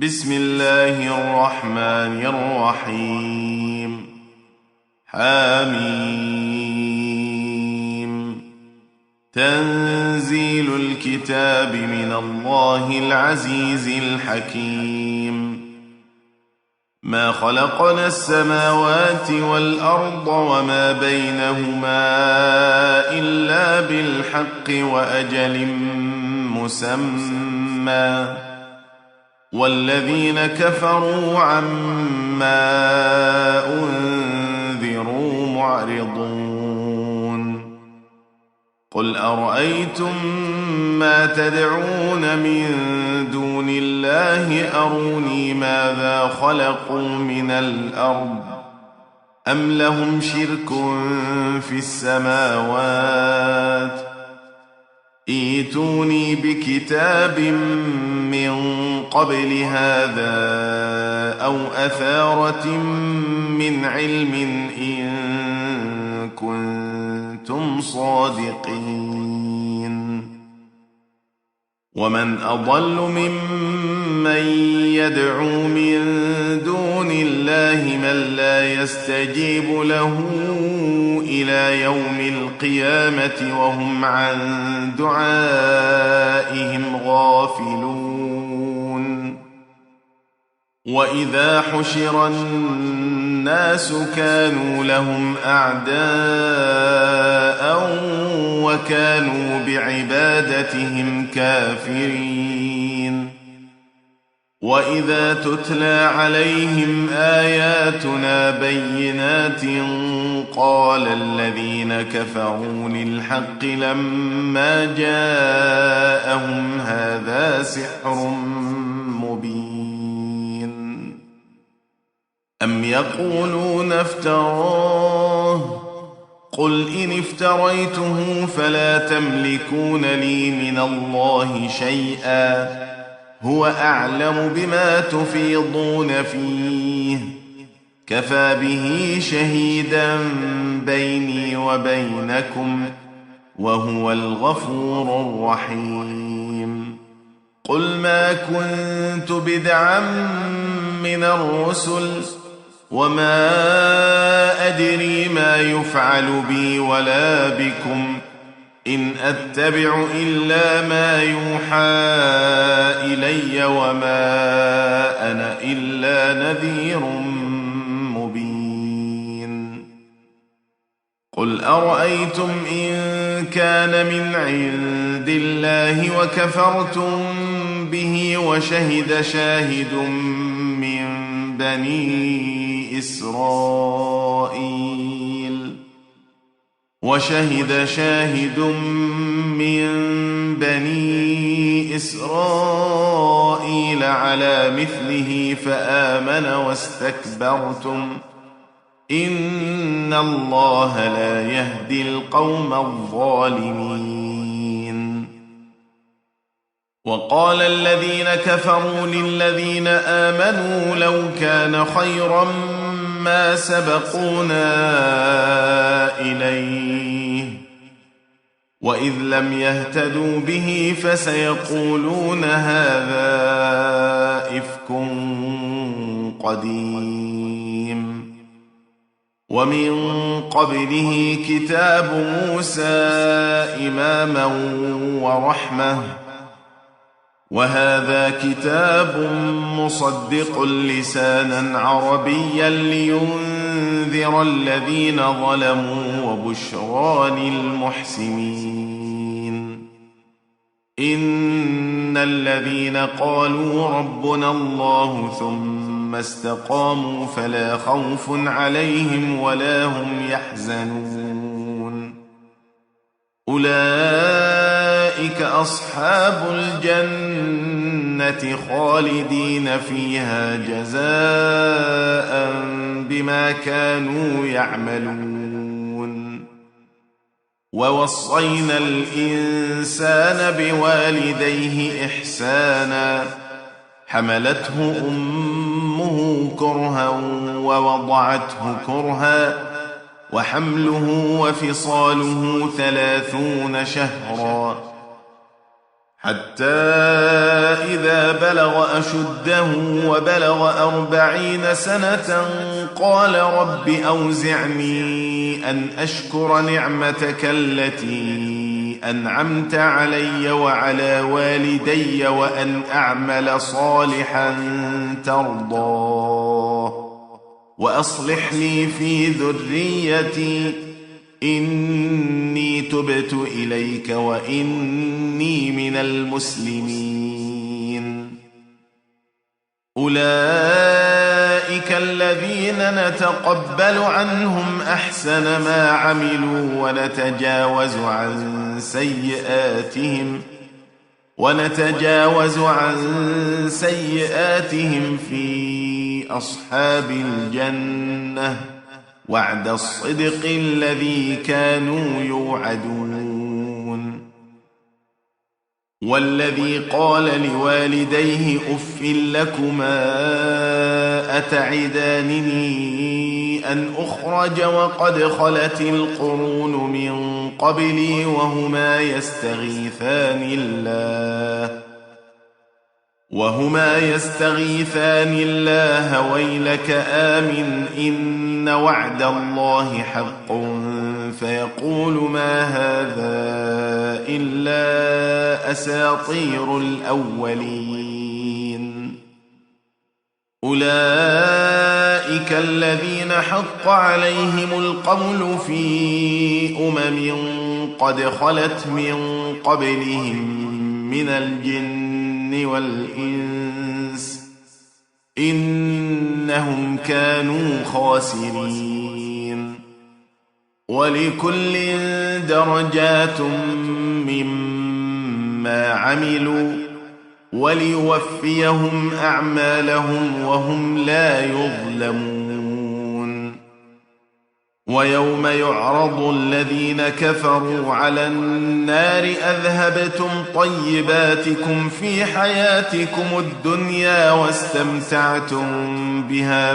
بسم الله الرحمن الرحيم. حميم. تنزيل الكتاب من الله العزيز الحكيم. ما خلقنا السماوات والأرض وما بينهما إلا بالحق وأجل مسمى، والذين كفروا عما أنذروا معرضون. قل أرأيتم ما تدعون من دون الله أروني ماذا خلقوا من الأرض أم لهم شرك في السماوات؟ ائتوني بكتاب من قبل هذا أو أثارة من علم إن كنتم صادقين. ومن أضل ممن يدعو من دون الله من لا يستجيب له إلى يوم القيامة وهم عن دعائهم غافلون. وإذا حشر الناس كانوا لهم أعداء وكانوا بعبادتهم كافرين. وإذا تتلى عليهم آياتنا بينات قال الذين كفروا للحق لما جاءهم هذا سحر مبين. أم يقولون افتراه؟ قل إن افتريته فلا تملكون لي من الله شيئا، هو أعلم بما تفيضون فيه، كفى به شهيدا بيني وبينكم وهو الغفور الرحيم. قل ما كنت بدعا من الرسل وما أدري ما يفعل بي ولا بكم، إن أتبع إلا ما يوحى إلي وما أنا إلا نذير مبين. قل أرأيتم إن كان من عند الله وكفرتم به وشهد شاهد من بني إسرائيل على مثله فآمن واستكبرتم، إن الله لا يهدي القوم الظالمين. وقال الذين كفروا للذين آمنوا لو كان خيرا ما سبقونا إليه، وإذ لم يهتدوا به فسيقولون هذا إفك قديم. ومن قبله كتاب موسى إماما ورحمة، وهذا كتاب مصدق لسانا عربيا لينذر الذين ظلموا وبشرى للمحسنين. إن الذين قالوا ربنا الله ثم استقاموا فلا خوف عليهم ولا هم يحزنون، أولئك أصحاب الجنة خالدين فيها جزاء بما كانوا يعملون. ووصينا الإنسان بوالديه إحسانا، حملته أمه كرها ووضعته كرها، وحمله وفصاله 30 شهرا، حتى إذا بلغ أشده وبلغ 40 سنة قال رب أوزعني أن أشكر نعمتك التي أنعمت علي وعلى والدي وأن أعمل صالحا ترضاه وأصلح لي في ذريتي إني تبت إليك وإني من المسلمين. أولئك الذين نتقبل عنهم أحسن ما عملوا ونتجاوز عن سيئاتهم في أصحاب الجنة وعد الصدق الذي كانوا يوعدون. والذي قال لوالديه أف لكما أتعدانني أن أخرج وقد خلت القرون من قبلي وهما يستغيثان الله ويلك آمن إن وعد الله حق فيقول ما هذا إلا أساطير الأولين. أولئك الذين حق عليهم القول في قد خلت من قبلهم من الجن والإنس إنهم كانوا خاسرين. ولكل درجات مما عملوا وليوفيهم أعمالهم وهم لا يظلمون. ويوم يعرض الذين كفروا على النار أذهبتم طيباتكم في حياتكم الدنيا واستمتعتم بها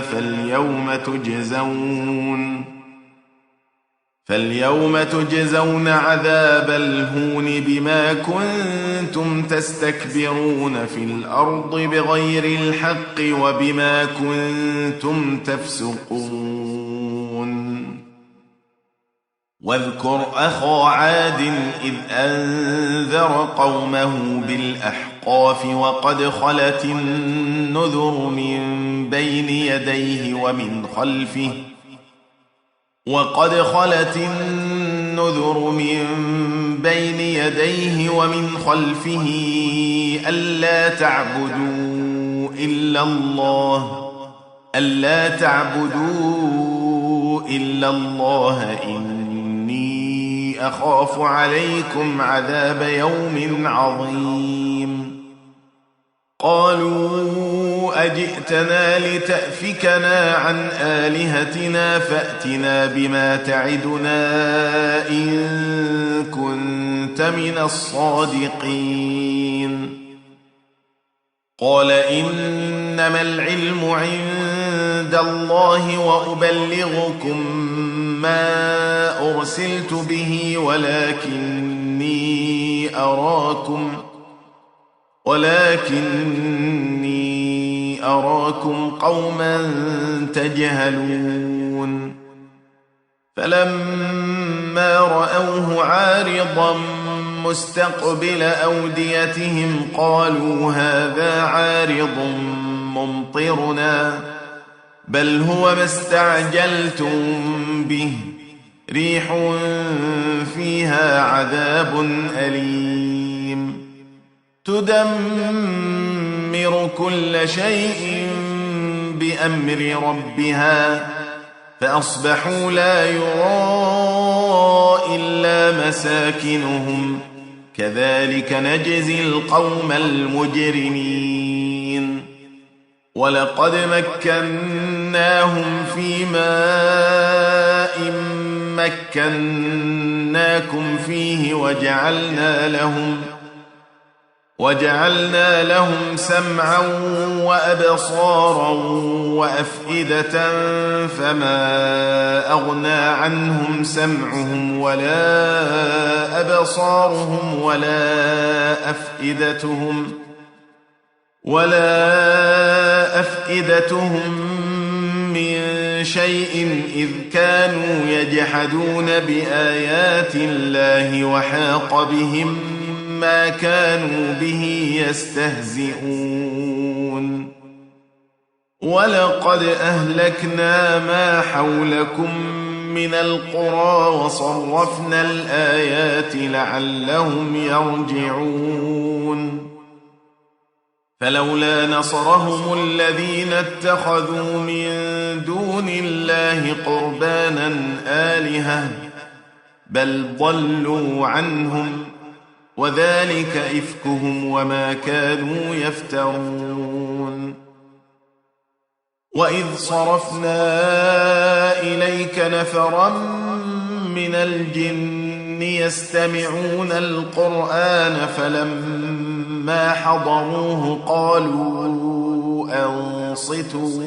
فاليوم تجزون عذاب الهون بما كنتم تستكبرون في الأرض بغير الحق وبما كنتم تفسقون. واذكر أخا عاد إذ أنذر قومه بالأحقاف وقد خلت النذر من بين يديه ومن خلفه ألا تعبدوا إلا الله إني أخاف عليكم عذاب يوم عظيم. قالوا أجئتنا لتأفكنا عن آلهتنا فأتنا بما تعدنا إن كنت من الصادقين. قال إنما العلم عند الله وأبلغكم ما أرسلت به ولكني أراكم قوما تجهلون. فلما رأوه عارضا مستقبل أوديتهم قالوا هذا عارض ممطرنا بل هو ما استعجلتم به ريح فيها عذاب أليم تدمر كل شيء بأمر ربها فأصبحوا لا يرى إلا مساكنهم كذلك نجزي القوم المجرمين. ولقد مكناهم في ماء مكناكم فيه وجعلنا لهم سمعا وأبصارا وأفئدة فما أغنى عنهم سمعهم ولا أبصارهم ولا أفئدتهم من شيء إذ كانوا يجحدون بآيات الله وحاق بهم ما كانوا به يستهزئون ولقد أهلكنا ما حولكم من القرى وصرفنا الآيات لعلهم يرجعون فلولا نصرهم الذين اتخذوا من دون الله قربانا آلهة بل ضلوا عنهم وذلك إفكهم وما كانوا يفترون وإذ صرفنا إليك نفرا من الجن يستمعون القرآن فلما حضروه قالوا أنصتوا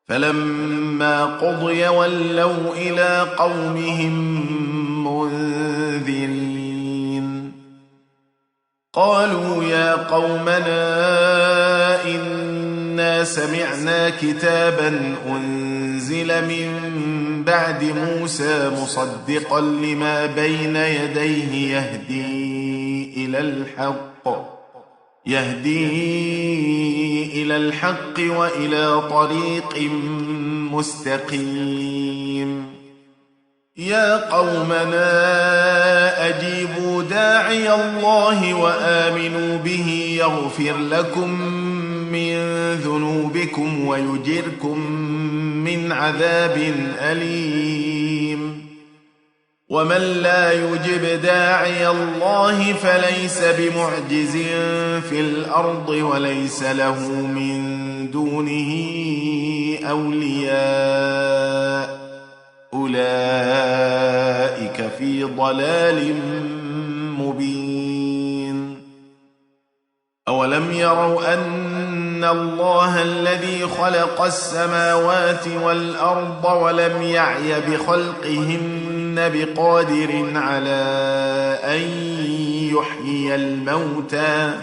فلما قضي ولوا إلى قومهم منذرين قالوا يا قومنا إنا سمعنا كتابا أنزل من بعد موسى مصدقا لما بين يديه يهدي إلى الحق وإلى طريق مستقيم يا قومنا أجيبوا داعي الله وآمنوا به يغفر لكم من ذنوبكم ويجركم من عذاب أليم ومن لا يجب داعي الله فليس بمعجز في الأرض وليس له من دونه أولياء أولئك في ضلال مبين أولم يروا أن الله الذي خلق السماوات والأرض ولم يعي بخلقهن بقادر على أن يحيي الموتى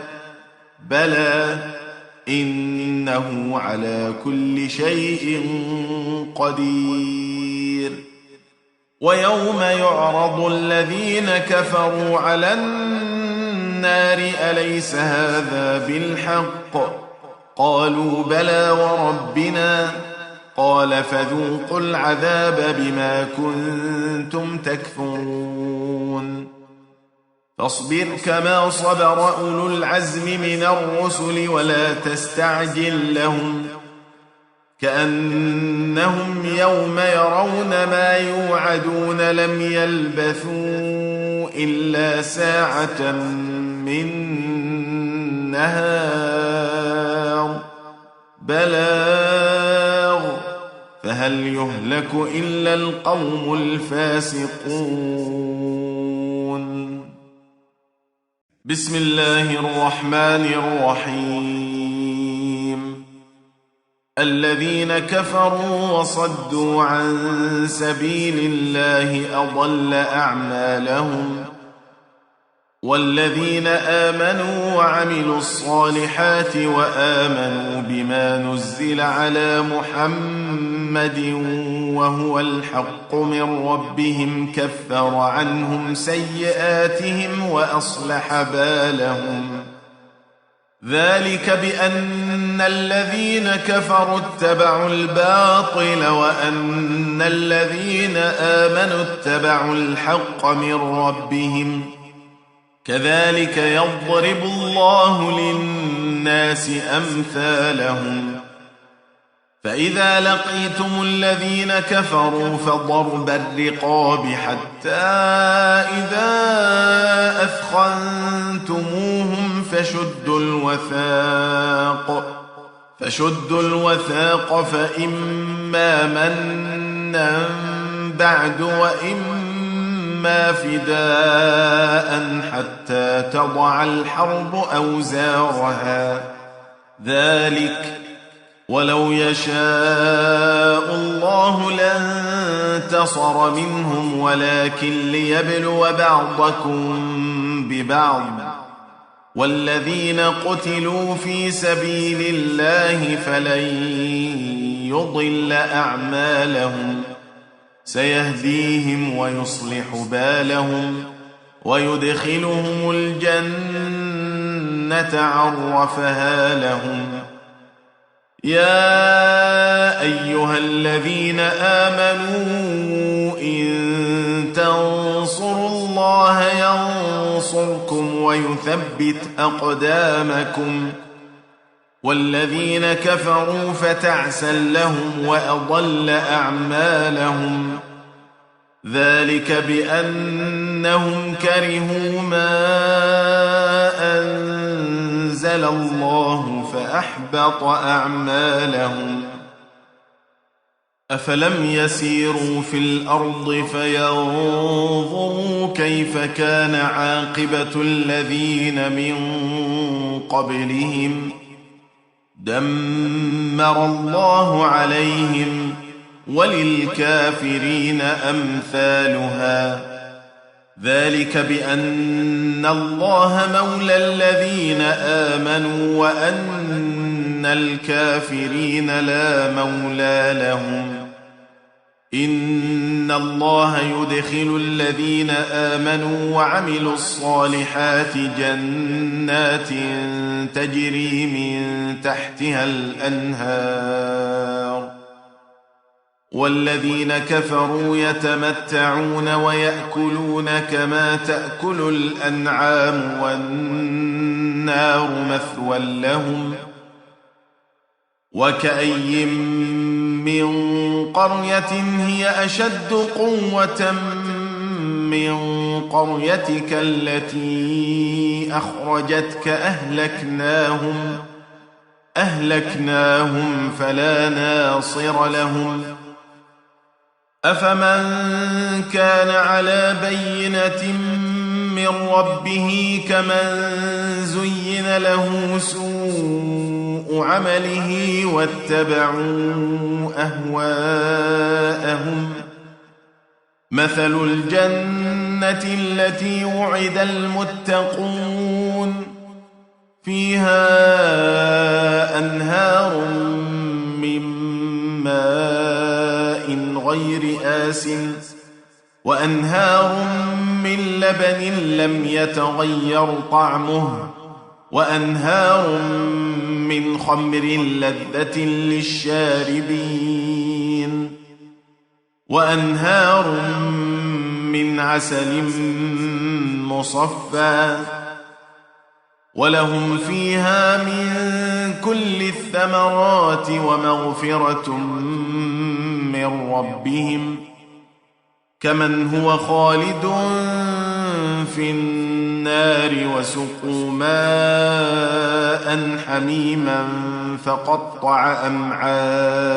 بلى إنه على كل شيء قدير ويوم يعرض الذين كفروا على النار أليس هذا بالحق قالوا بلى وربنا قال فذوقوا العذاب بما كنتم تكفرون فاصبر كما صبر أولو العزم من الرسل ولا تستعجل لهم كأنهم يوم يرون ما يوعدون لم يلبثوا إلا ساعة من نهار بلاغ فهل يهلك إلا القوم الفاسقون بسم الله الرحمن الرحيم الذين كفروا وصدوا عن سبيل الله أضل أعمالهم والذين آمنوا وعملوا الصالحات وآمنوا بما نزل على محمد وهو الحق من ربهم كفر عنهم سيئاتهم وأصلح بالهم ذلك بأن الذين كفروا اتبعوا الباطل وأن الذين آمنوا اتبعوا الحق من ربهم كذلك يضرب الله للناس أمثالهم فإذا لقيتم الذين كفروا فضرب الرقاب حتى إذا أثخنتموهم فشدوا الوثاق فإما منا بعد وإما مما فداء حتى تضع الحرب أوزارها ذلك ولو يشاء الله لانتصر منهم ولكن ليبلو بعضكم ببعض والذين قتلوا في سبيل الله فلن يضل أعمالهم سيهديهم ويصلح بالهم ويدخلهم الجنة عرفها لهم يا أيها الذين آمنوا إن تنصروا الله ينصركم ويثبت أقدامكم والذين كفروا فتعسا لهم وأضل أعمالهم ذلك بأنهم كرهوا ما أنزل الله فأحبط أعمالهم أفلم يسيروا في الأرض فينظروا كيف كان عاقبة الذين من قبلهم دمر الله عليهم وللكافرين أمثالها ذلك بأن الله مولى الذين آمنوا وأن الكافرين لا مولى لهم إن الله يدخل الذين آمنوا وعملوا الصالحات جنات تجري من تحتها الأنهار والذين كفروا يتمتعون ويأكلون كما تأكل الأنعام والنار مثوى لهم وكأي من قرية هي أشد قوة من قريتك التي أخرجتك أهلكناهم فلا ناصر لهم أفمن كان على بينة من ربه كمن زين له سوء عمله واتبعوا أهواءهم مثل الجنة التي وعد المتقون فيها أنهار من ماء غير آسٍ وأنهار من لبن لم يتغير طعمه وأنهار من خمر لذة للشاربين وأنهار من عسل مصفى ولهم فيها من كل الثمرات ومغفرة من ربهم كمن هو خالد في النار وسقوا ماء حميما فقطع أمعاءهم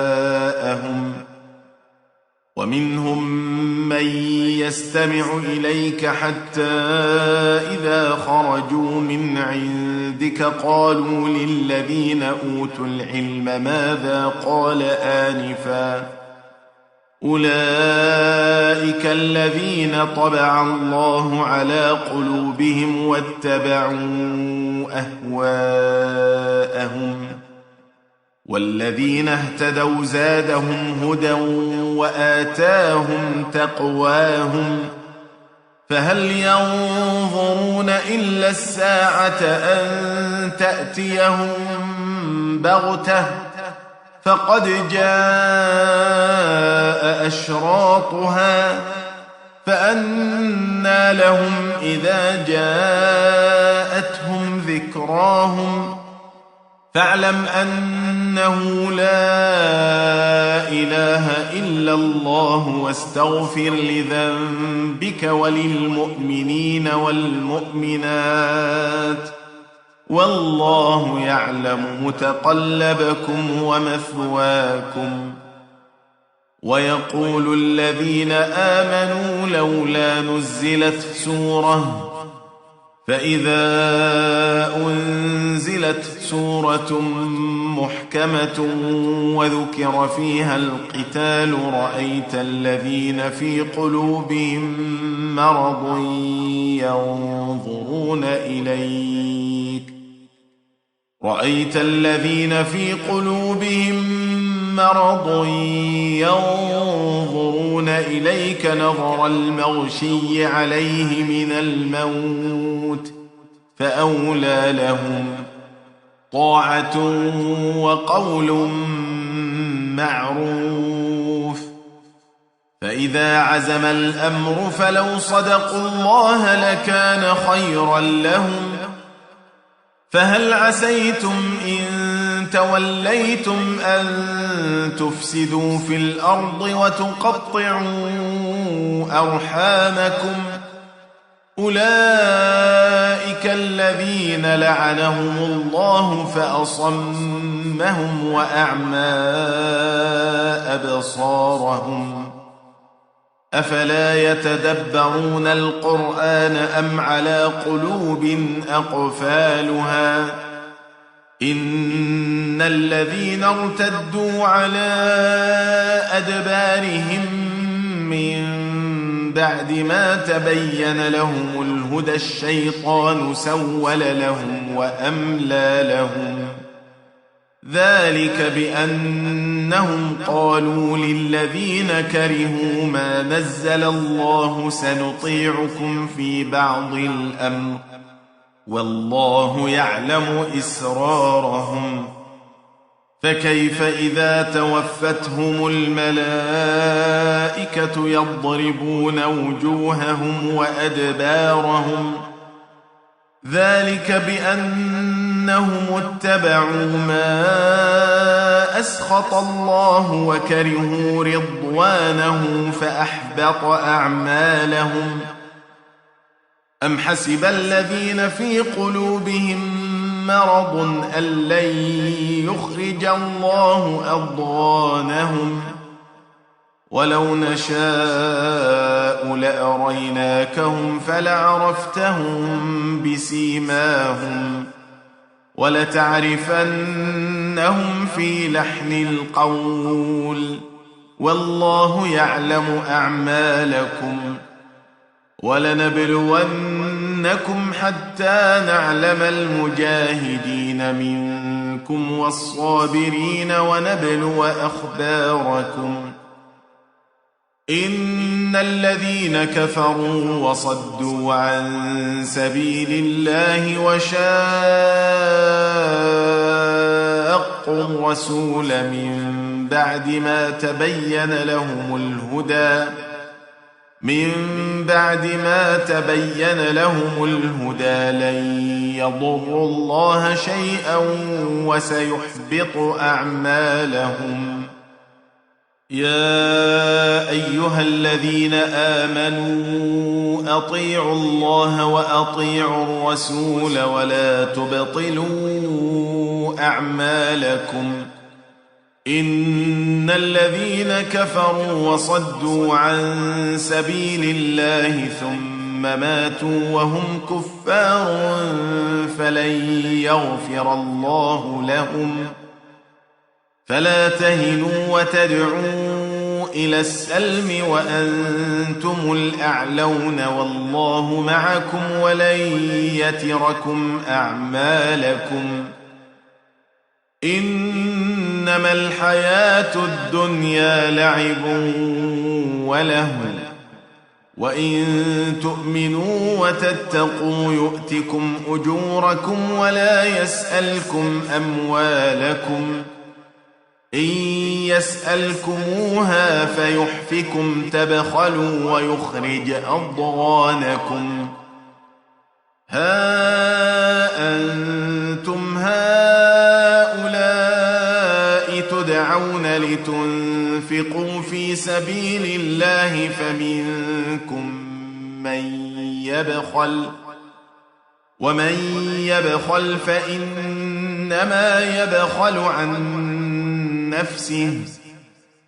ومنهم من يستمع إليك حتى إذا خرجوا من عندك قالوا للذين أوتوا العلم ماذا قال آنفا أولئك الذين طبع الله على قلوبهم واتبعوا أهواءهم والذين اهتدوا زادهم هدى وآتاهم تقواهم فهل ينظرون إلا الساعة أن تأتيهم بغتة فقد جاء أشراطها فأنى لهم إذا جاءتهم ذكراهم فاعلم أنه لا إله إلا الله واستغفر لذنبك وللمؤمنين والمؤمنات والله يعلم متقلبكم ومثواكم ويقول الذين آمنوا لولا نزلت سورة فإذا أنزلت سورة محكمة وذكر فيها القتال رأيت الذين في قلوبهم مرض ينظرون إليك نظر المغشي عليه من الموت فأولى لهم طاعة وقول معروف. فإذا عزم الأمر فلو صدقوا الله لكان خيرا لهم. فهل عسيتم إن توليتم أن تفسدوا في الأرض وتقطعوا أرحامكم أولئك الذين لعنهم الله فأصمهم وأعمى أبصارهم أفلا يتدبرون القرآن أم على قلوب أقفالها إن الذين ارتدوا على أدبارهم من بعد ما تبين لهم الهدى الشيطان سول لهم وأملى لهم ذلك بأنهم قالوا للذين كرهوا ما نزل الله سنطيعكم في بعض الأمر والله يعلم إسرارهم فكيف إذا توفتهم الملائكة يضربون وجوههم وأدبارهم ذلك بأنهم اتبعوا ما أسخط الله وكرهوا رضوانه فأحبط أعمالهم. أم حسب الذين في قلوبهم مرض أن لن يخرج الله أضغانهم ولو نشاء لأريناكهم فلعرفتهم بسيماهم ولتعرفنهم في لحن القول والله يعلم أعمالكم ولنبلونكم حتى نعلم المجاهدين منكم والصابرين ونبلو أخباركم إن الذين كفروا وصدوا عن سبيل الله وشاقوا الرسول من بعد ما تبين لهم الهدى لن يضروا الله شيئا وسيحبط أعمالهم. يا أيها الذين آمنوا أطيعوا الله وأطيعوا الرسول ولا تبطلوا أعمالكم إن الذين كفروا وصدوا عن سبيل الله ثم ماتوا وهم كفار فلن يغفر الله لهم. فلا تهنوا وتدعوا إلى السلم وأنتم الأعلون والله معكم ولن يتركم أعمالكم. إنما الحياة الدنيا لعب ولهو وإن تؤمنوا وتتقوا يؤتكم أجوركم ولا يسألكم أموالكم إن يسألكموها فيحفكم تبخلوا ويخرج أضغانكم. ها أنتم هؤلاء تدعون لتنفقوا في سبيل الله فمنكم من يبخل ومن يبخل فإنما يبخل عن نفسه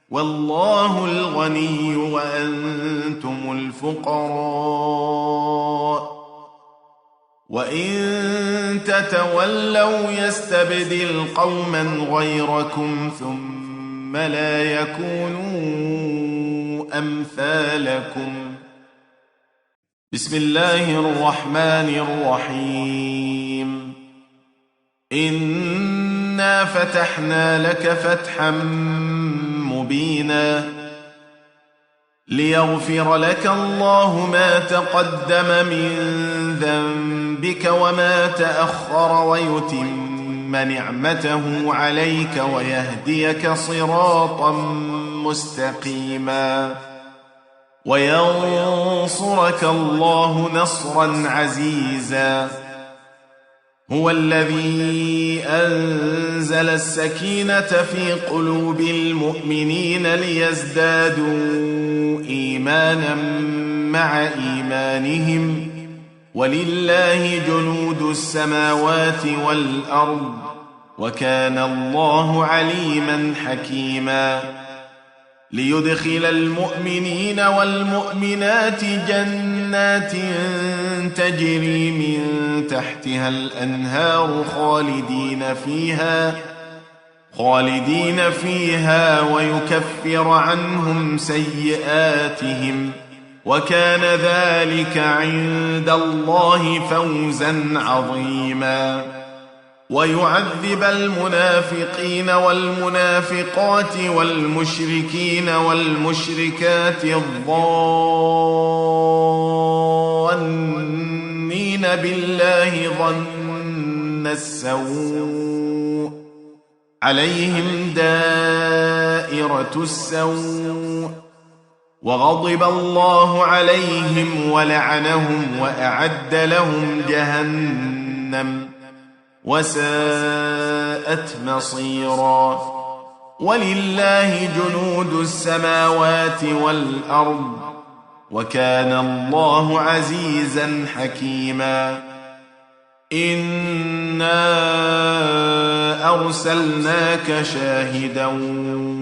والله الغني وأنتم الفقراء وإن تتولوا يستبدل قوما غيركم ثم لا يكونوا أمثالكم. بسم الله الرحمن الرحيم. إنا فتحنا لك فتحا مبينا ليغفر لك الله ما تقدم من ذنبك وما تأخر ويتم نعمته عليك ويهديك صراطا مستقيما وينصرك الله نصرا عزيزا. هو الذي أنزل السكينة في قلوب المؤمنين ليزدادوا إيمانا مع إيمانهم ولله جنود السماوات والأرض وكان الله عليما حكيما. ليدخل المؤمنين والمؤمنات جنات تجري من تحتها الأنهار خالدين فيها ويكفر عنهم سيئاتهم وكان ذلك عند الله فوزا عظيما. ويعذب المنافقين والمنافقات والمشركين والمشركات الظانين بالله ظن السوء عليهم دائرة السوء وغضب الله عليهم ولعنهم وأعد لهم جهنم وساءت مصيرا. ولله جنود السماوات والأرض وكان الله عزيزا حكيما. إنا أرسلناك شاهدا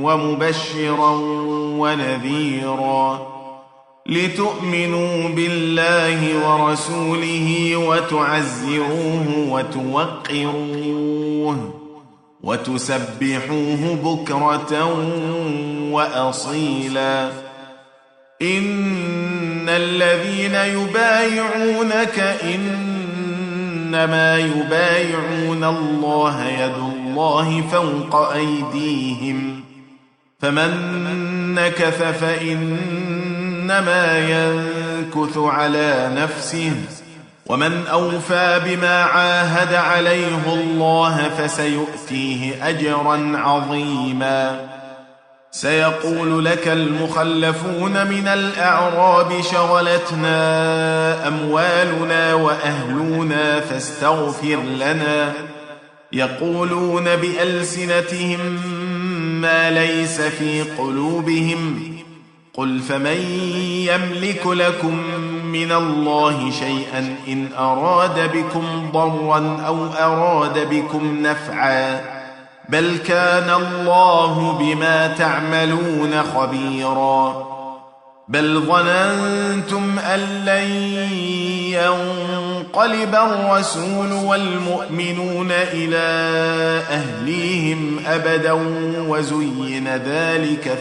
ومبشرا ونذيرا لتؤمنوا بالله ورسوله وتعزروه وتوقروه وتسبحوه بكرة وأصيلا. إن الذين يبايعونك إنما يبايعون الله يد الله فوق أيديهم فمن نكث فإنما ينكث على نفسه ومن أوفى بما عاهد عليه الله فسيؤتيه أجرا عظيما. سيقول لك المخلفون من الأعراب شغلتنا أموالنا وأهلنا فاستغفر لنا يقولون بألسنتهم ما ليس في قلوبهم قل فمن يملك لكم من الله شيئا إن أراد بكم ضرا أو أراد بكم نفعا بل كان الله بما تعملون خبيرا. بل ظننتم أن لن ينقلب الرسول والمؤمنون إلى أهليهم أبدا وزين ذلك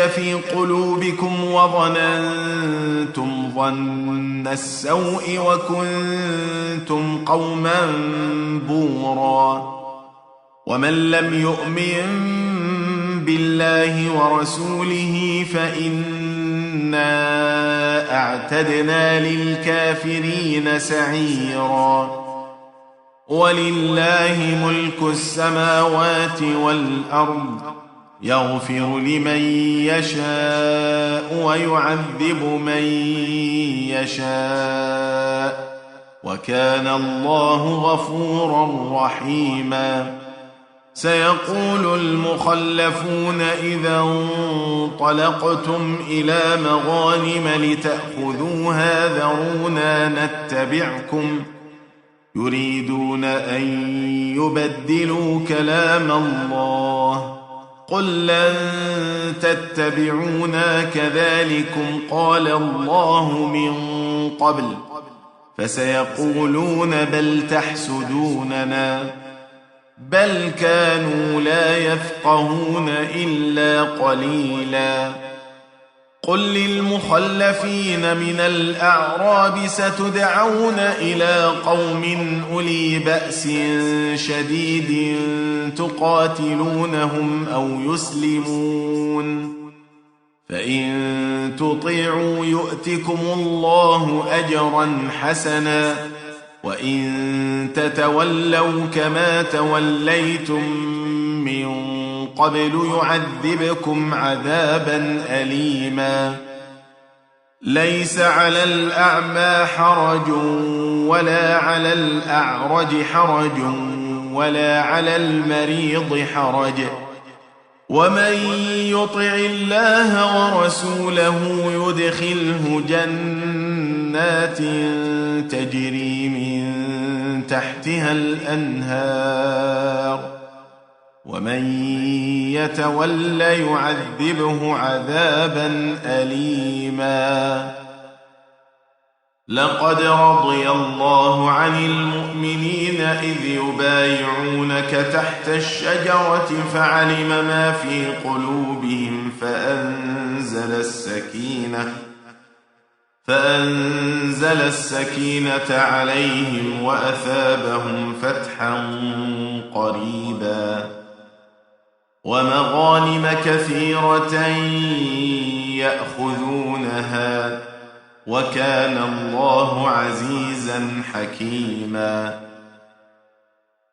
في قلوبكم وظننتم ظن السوء وكنتم قوما بورا. ومن لم يؤمن بالله ورسوله فإنا أعتدنا للكافرين سعيرا. ولله ملك السماوات والأرض يغفر لمن يشاء ويعذب من يشاء وكان الله غفورا رحيما. سيقول المخلفون إذا انطلقتم إلى مغانم لتأخذوها ذرونا نتبعكم يريدون أن يبدلوا كلام الله. قل لن تتبعونا كذلكم قال الله من قبل فسيقولون بل تحسدوننا بل كانوا لا يفقهون إلا قليلا. قل للمخلفين من الأعراب ستدعون إلى قوم أولي بأس شديد تقاتلونهم أو يسلمون فإن تطيعوا يؤتكم الله أجرا حسنا وإن تتولوا كما توليتم من قبل يعذبكم عذابا أليما. ليس على الأعمى حرج ولا على الأعرج حرج ولا على المريض حرج ومن يطع الله ورسوله يدخله جنات تجري من تحتها الأنهار ومن يتول يعذبه عذابا أليما. لقد رضي الله عن المؤمنين إذ يبايعونك تحت الشجرة فعلم ما في قلوبهم فأنزل السكينة عليهم وأثابهم فتحا قريبا ومغانم كثيرة يأخذونها وكان الله عزيزا حكيما.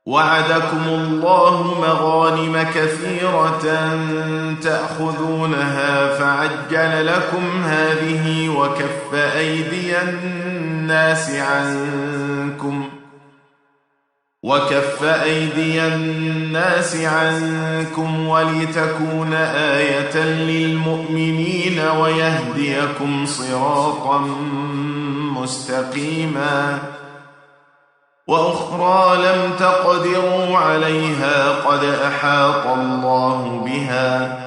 وعدكم الله مغانم كثيرة تأخذونها فعجل لكم هذه وكف أيدي الناس عنكم ولتكون آية للمؤمنين ويهديكم صراطا مستقيما. وأخرى لم تقدروا عليها قد أحاط الله بها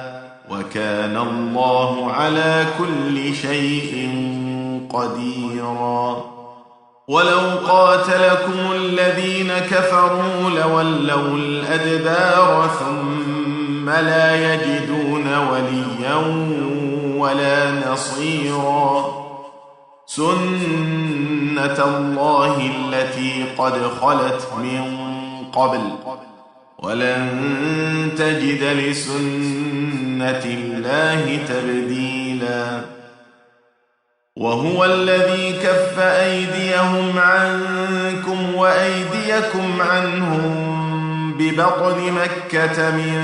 وكان الله على كل شيء قديرا. ولو قاتلكم الذين كفروا لولوا الأدبار ثم لا يجدون وليا ولا نصيرا. سنة الله التي قد خلت من قبل ولن تجد لسنة الله تبديلا. وهو الذي كف أيديهم عنكم وأيديكم عنهم ببطن مكة من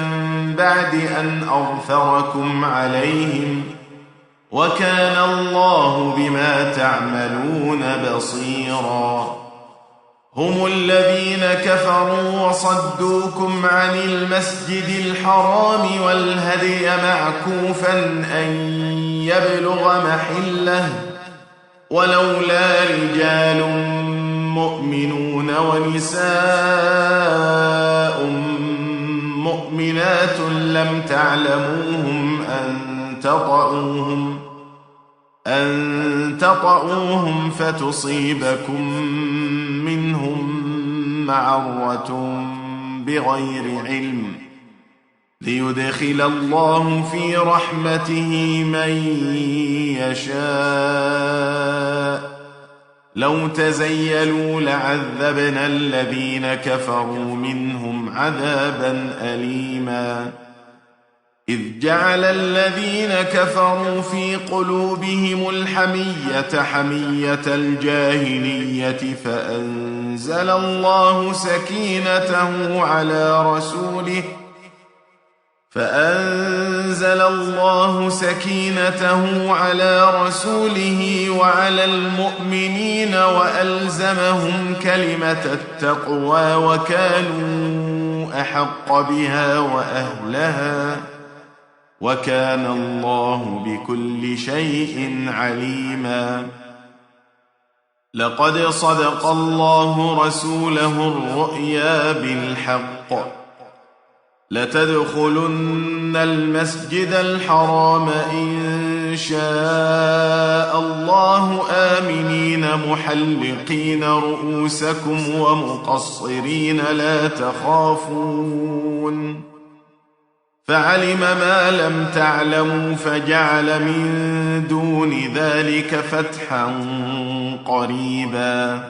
بعد أن أظفركم عليهم وكان الله بما تعملون بصيرا. هم الذين كفروا وصدوكم عن المسجد الحرام والهدي معكوفا أن يبلغ محله ولولا رجال مؤمنون ونساء مؤمنات لم تعلموهم أن تطؤوهم فتصيبكم منهم معرة بغير علم ليدخل الله في رحمته من يشاء. لو تزيلوا لعذبنا الذين كفروا منهم عذابا أليما. إذ جعل الذين كفروا في قلوبهم الحمية حمية الجاهلية فأنزل الله سكينته على رسوله وعلى المؤمنين وألزمهم كلمة التقوى وكانوا أحق بها وأهلها وكان الله بكل شيء عليما. لقد صدق الله رسوله الرؤيا بالحق لتدخلن المسجد الحرام إن شاء الله آمنين محلقين رؤوسكم ومقصرين لا تخافون فعلم ما لم تعلموا فجعل من دون ذلك فتحا قريبا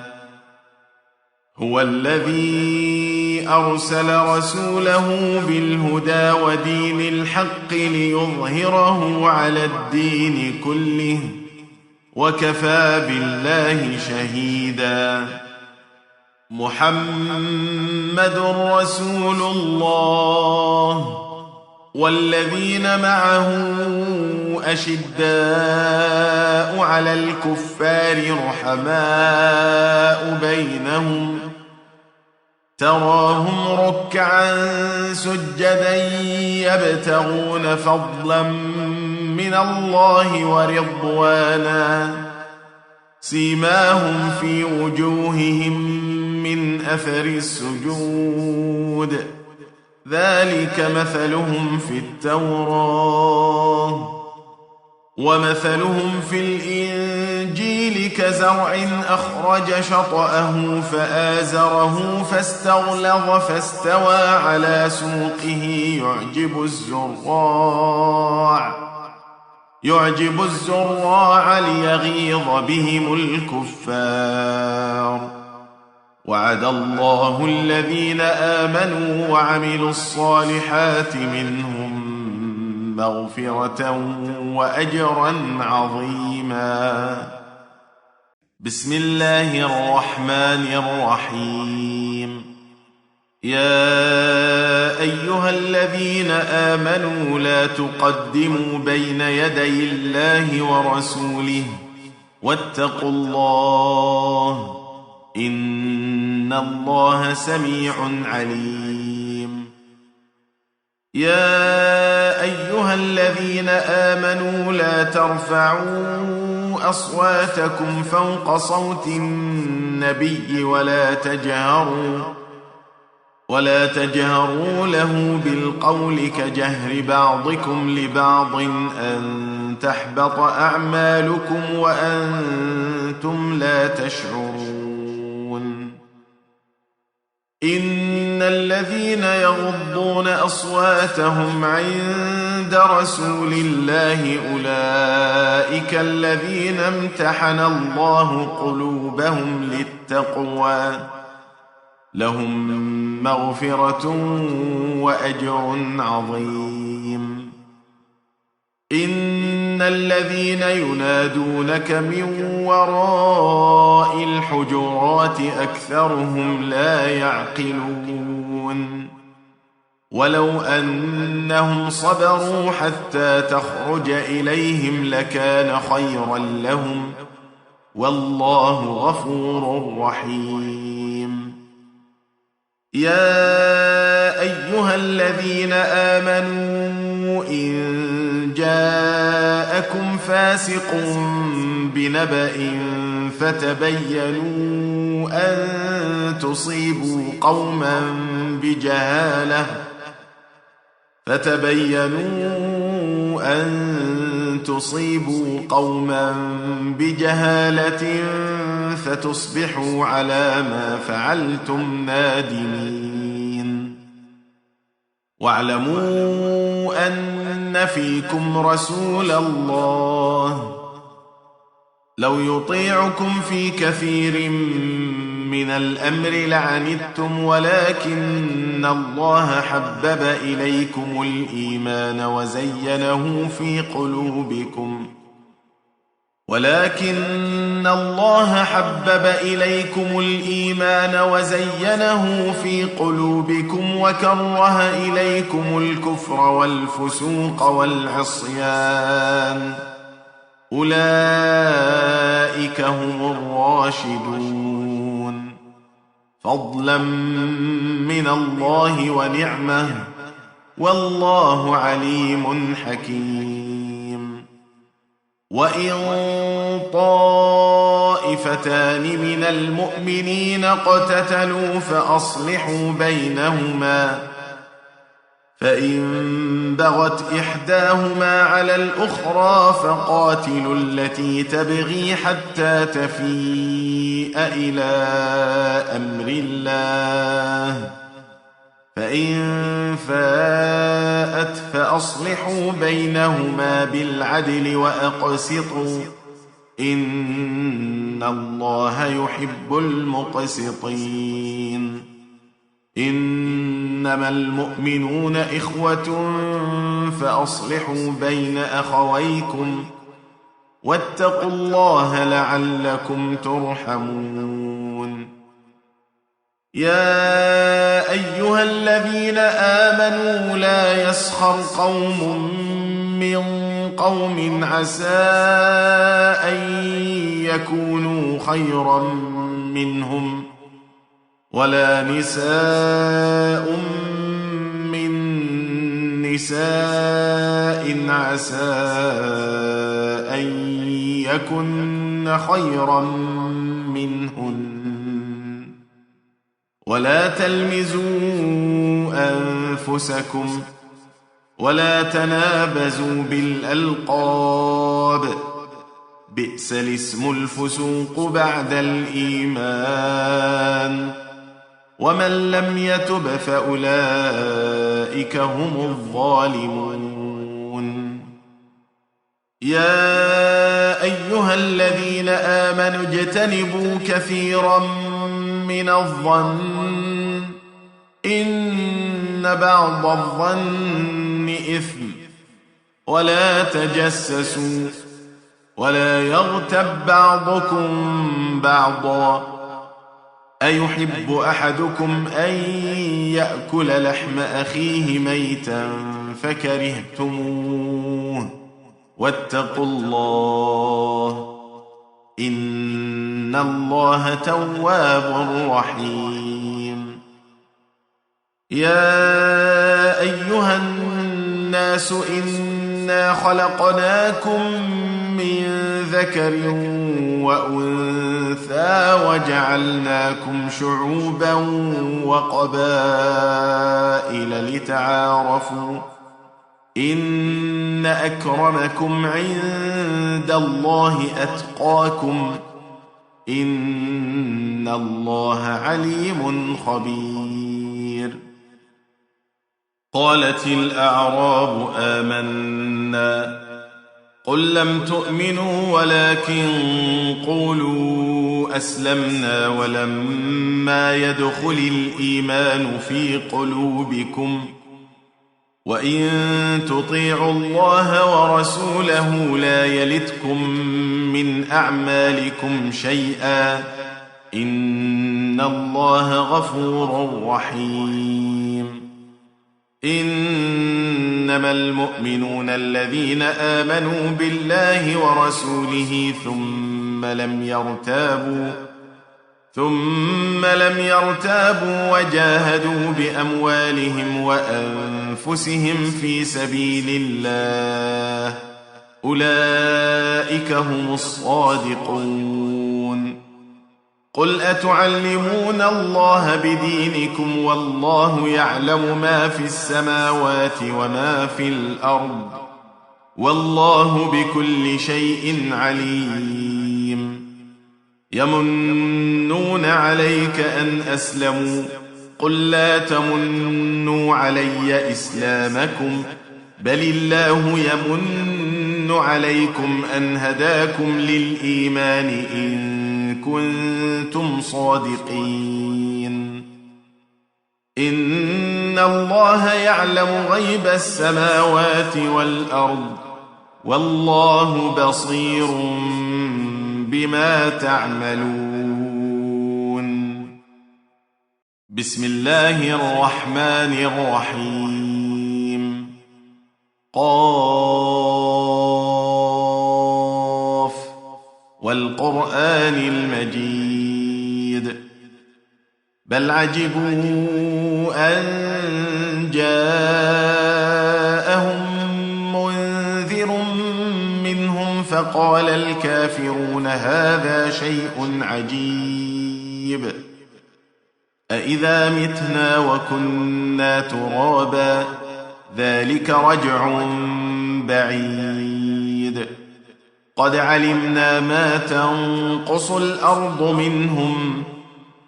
هو الذي أرسل رسوله بالهدى ودين الحق ليظهره على الدين كله وكفى بالله شهيدا محمد رسول الله والذين معه أشداء على الكفار رحماء بينهم تراهم ركعا سجدا يبتغون فضلا من الله ورضوانا سيماهم في وجوههم من أثر السجود ذلك مثلهم في التوراة ومثلهم في الإنجيل كزرع أخرج شطأه فآزره فاستغلظ فاستوى على سوقه يعجب الزراع ليغيظ بهم الكفار وعد الله الذين آمنوا وعملوا الصالحات منهم مغفرة وأجرا عظيما بسم الله الرحمن الرحيم يا أيها الذين آمنوا لا تقدموا بين يدي الله ورسوله واتقوا الله إن الله سميع عليم يا أيها الذين آمنوا لا ترفعوا أصواتكم فوق صوت النبي ولا تجهروا له بالقول كجهر بعضكم لبعض أن تحبط أعمالكم وأنتم لا تشعرون إن الذين يغضون أصواتهم عند رسول الله أولئك الذين امتحن الله قلوبهم للتقوى لهم مغفرة وأجر عظيم إن الذين ينادونك من وراء الحجرات أكثرهم لا يعقلون ولو أنهم صبروا حتى تخرج إليهم لكان خيرا لهم والله غفور رحيم يا أيها الذين آمنوا إن جاءكم فاسق بنبأ فتبينوا أن تصيبوا قوما بجهالة فتصبحوا على ما فعلتم نادمين واعلموا أن فيكم رسول الله لو يطيعكم في كثير من الأمر لعنتم ولكن الله حبب إليكم الإيمان وزينه في قلوبكم وكره إليكم الكفر والفسوق والعصيان أولئك هم الراشدون فضلا من الله ونعمة والله عليم حكيم وإن طائفتان طائفتان من المؤمنين اقتتلوا فأصلحوا بينهما، فإن بغت إحداهما على الأخرى فقاتلوا التي تبغي حتى تفيء إلى أمر الله، فإن فاءت فأصلحوا بينهما بالعدل وأقسطوا، إن الله يحب المقسطين. إنما المؤمنون إخوة فأصلحوا بين أخويكم واتقوا الله لعلكم ترحمون. يا أيها الذين آمنوا لا يسخر قوم من قوم عسى أن يكونوا خيرا منهم، ولا نساء من نساء عسى أن يكن خيرا منهن، ولا تلمزوا أنفسكم ولا تنابزوا بالألقاب، بئس الاسم الفسوق بعد الإيمان، ومن لم يتب فأولئك هم الظالمون. يا أيها الذين آمنوا اجتنبوا كثيرا من الظن إن بعض الظن إثم، ولا تجسسوا ولا يغتب بعضكم بعضا، أيحب أحدكم أن يأكل لحم أخيه ميتا فكرهتموه، واتقوا الله إن الله تواب رحيم. يا أيها الناس إنا خلقناكم من ذكر وأنثى وجعلناكم شعوبا وقبائل لتعارفوا، إن أكرمكم عند الله أتقاكم، إن الله عليم خبير. قالت الأعراب آمنا، قل لم تؤمنوا ولكن قولوا أسلمنا ولما يدخل الإيمان في قلوبكم، وإن تطيعوا الله ورسوله لا يلتكم من أعمالكم شيئا، إن الله غفور رحيم. إنما المؤمنون الذين آمنوا بالله ورسوله ثم لم يرتابوا وجاهدوا بأموالهم وأنفسهم في سبيل الله، أولئك هم الصادقون. قل أتعلمون الله بدينكم والله يعلم ما في السماوات وما في الأرض، والله بكل شيء عليم. يمنون عليك أن أسلموا، قل لا تمنوا علي إسلامكم، بل الله يمن عليكم أن هداكم للإيمان إن كنتم صادقين. إن الله يعلم غيب السماوات والأرض، والله بصير بما تعملون. بسم الله الرحمن الرحيم. قاف والقرآن المجيد، بل عجبوا أن جاءهم منذر منهم فقال الكافرون هذا شيء عجيب أإذا متنا وكنا ترابا ذلك رجع بعيد قد علمنا ما تنقص الأرض منهم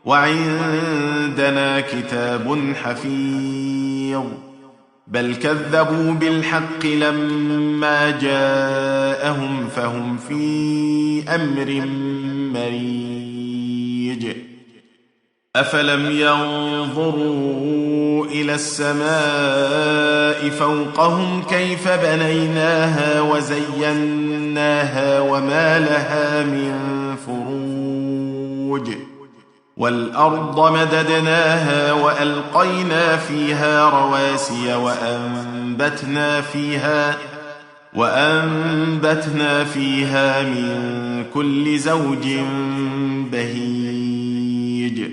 وعندنا كتاب حفيظ بل كذبوا بالحق لما جاءهم فهم في أمر مريج أفلم ينظروا إلى السماء فوقهم كيف بنيناها وزيناها وما لها من فروج والأرض مددناها وألقينا فيها رواسي وأنبتنا فيها من كل زوج بهيج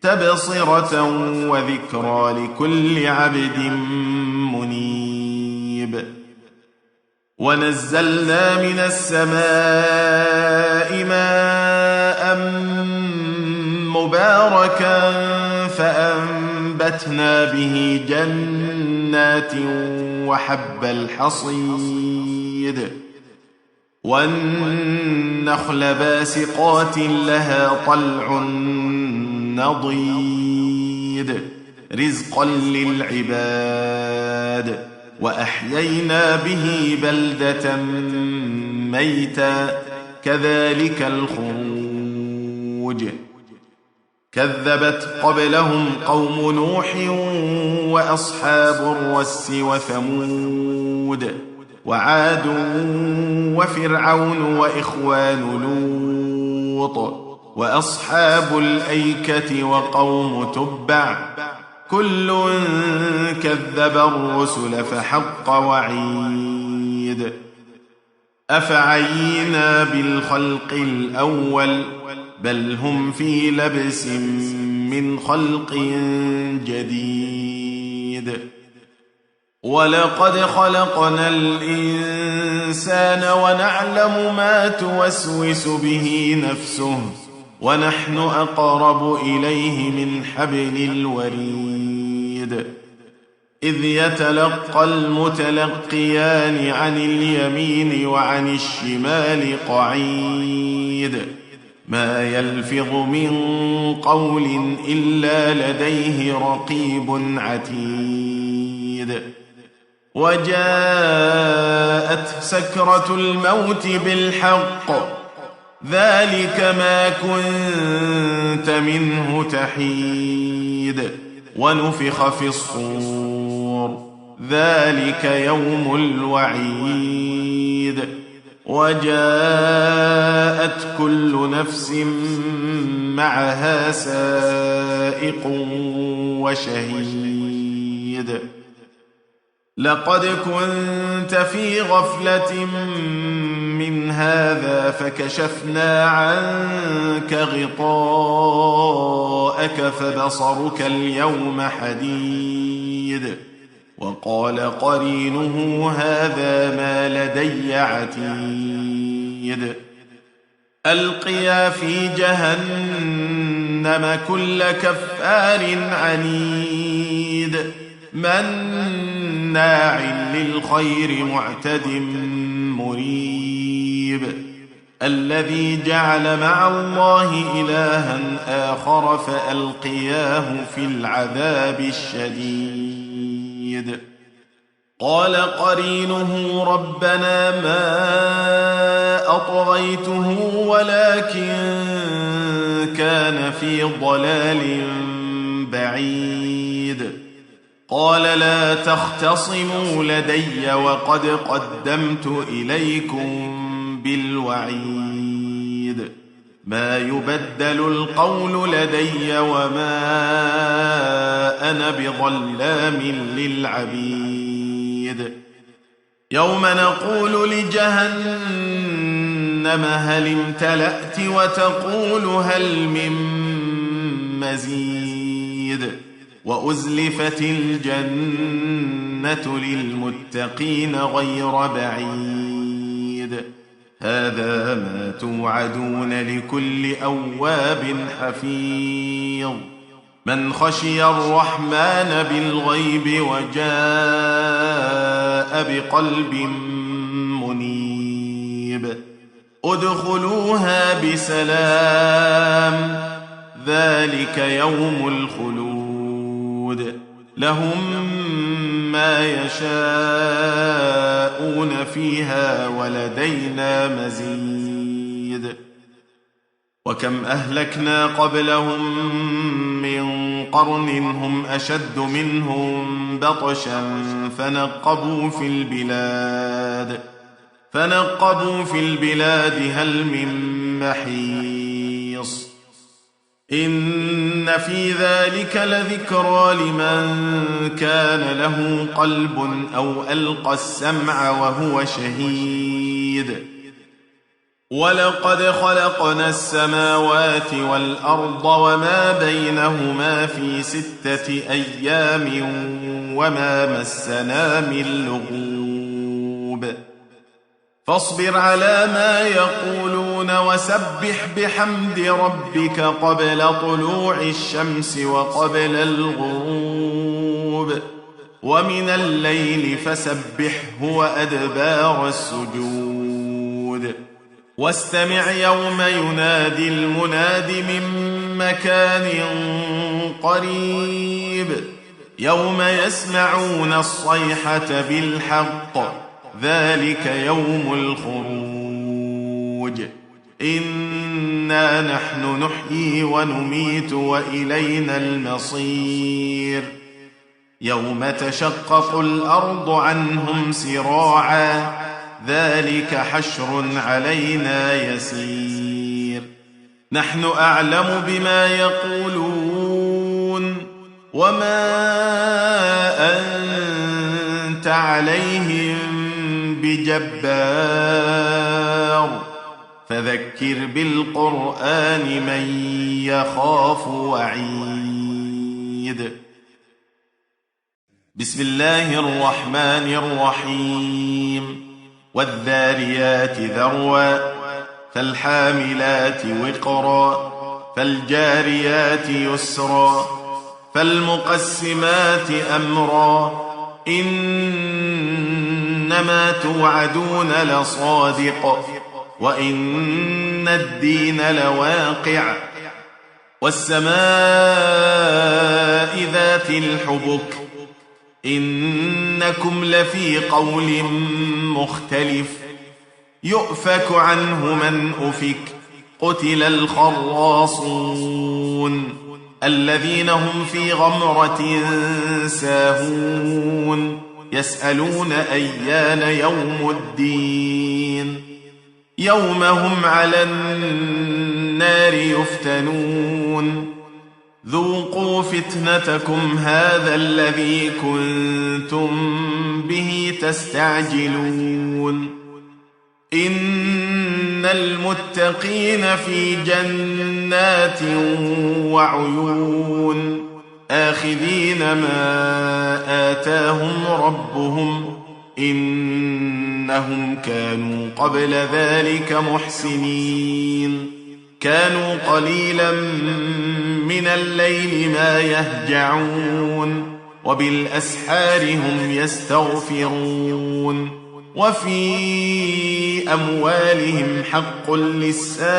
تبصرة وذكرى لكل عبد منيب ونزلنا من السماء ماء مباركا فأنبتنا به جنات وحب الحصيد والنخل باسقات لها طلع نضيد رزقا للعباد وأحيينا به بلدة ميتا كذلك الخروج كذبت قبلهم قوم نوح وأصحاب الرس وثمود وعاد وفرعون وإخوان لوط وأصحاب الأيكة وقوم تبع كل كذب الرسل فحق وعيد أفعينا بالخلق الأول بل هم في لبس من خلق جديد ولقد خلقنا الإنسان ونعلم ما توسوس به نفسه ونحن أقرب إليه من حبل الوريد إذ يتلقى المتلقيان عن اليمين وعن الشمال قعيد ما يلفظ من قول إلا لديه رقيب عتيد وجاءت سكرة الموت بالحق ذلك ما كنت منه تحيد ونفخ في الصور ذلك يوم الوعيد وجاءت كل نفس معها سائق وشهيد لقد كنت في غفلة من هذا فكشفنا عنك غطاءك فبصرك اليوم حديد وقال قرينه هذا ما لدي عتيد ألقيا في جهنم كل كفار عنيد مناع للخير معتد مريب الذي جعل مع الله إلها آخر فألقياه في العذاب الشديد قال قرينه ربنا ما أطغيته ولكن كان في ضلال بعيد قال لا تختصموا لدي وقد قدمت إليكم بالوعيد ما يبدل القول لدي وما أنا بظلام للعبيد يوم نقول لجهنم هل امتلأت وتقول هل من مزيد وأزلفت الجنة للمتقين غير بعيد هذا ما توعدون لكل أواب حفيظ من خشي الرحمن بالغيب وجاء بقلب منيب ادخلوها بسلام ذلك يوم الخلود لهم ما يشاءون فيها ولدينا مزيد وكم أهلكنا قبلهم من قرن هم أشد منهم بطشا فنقبوا في البلاد هل من محيص إن في ذلك لذكرى لمن كان له قلب أو ألقى السمع وهو شهيد ولقد خلقنا السماوات والأرض وما بينهما في 6 أيام وما مسنا من لغوب فاصبر على ما يقولون وسبح بحمد ربك قبل طلوع الشمس وقبل الغروب ومن الليل فسبحه وأدبار السجود واستمع يوم ينادي المناد من مكان قريب يوم يسمعون الصيحة بالحق ذلك يوم الخروج إنا نحن نحيي ونميت وإلينا المصير يوم تشقق الأرض عنهم سراعا ذلك حشر علينا يسير نحن أعلم بما يقولون وما أنت عليهم بجبار فذكر بالقرآن من يخاف وعيد بسم الله الرحمن الرحيم والذاريات ذروا فالحاملات وقرا فالجاريات يسرا فالمقسمات أمرا إنما توعدون لصادق وإن الدين لواقع والسماء ذات الحبك إنكم لفي قول مختلف يؤفك عنه من أفك قتل الخراصون الذين هم في غمرة ساهون يسألون أيان يوم الدين يوم هم على النار يفتنون ذوقوا فتنتكم هذا الذي كنتم به تستعجلون إن المتقين في جنات وعيون آخذين ما آتاهم ربهم إنهم كانوا قبل ذلك محسنين كانوا قليلا من الليل ما يهجعون وبالأسحار هم يستغفرون وفي أموالهم حق للسائل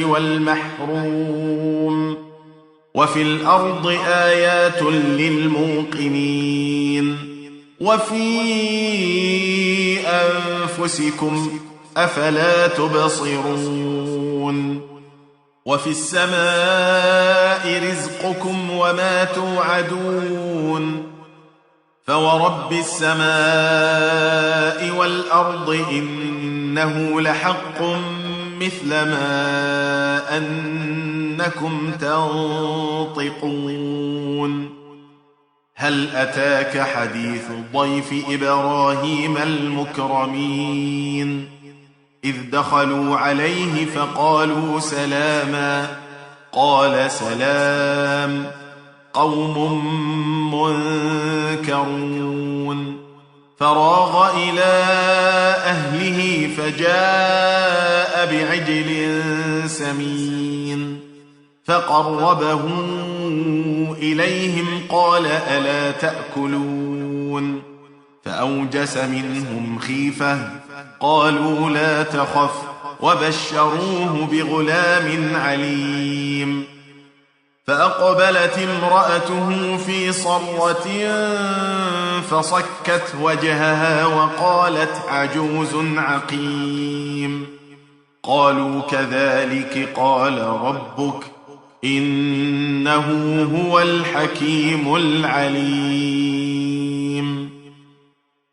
والمحروم وفي الأرض آيات للموقنين وفي أنفسكم أفلا تبصرون وفي السماء رزقكم وما توعدون فورب السماء والأرض إنه لحق مثل ما أنكم تنطقون هل أتاك حديث ضيف إبراهيم المكرمين إذ دخلوا عليه فقالوا سلاما قال سلام قوم منكرون فراغ إلى أهله فجاء بعجل سمين فقربه إليهم قال ألا تأكلون فأوجس منهم خيفة قالوا لا تخف وبشروه بغلام عليم فأقبلت امرأته في صرة فصكت وجهها وقالت عجوز عقيم قالوا كذلك قال ربك إنه هو الحكيم العليم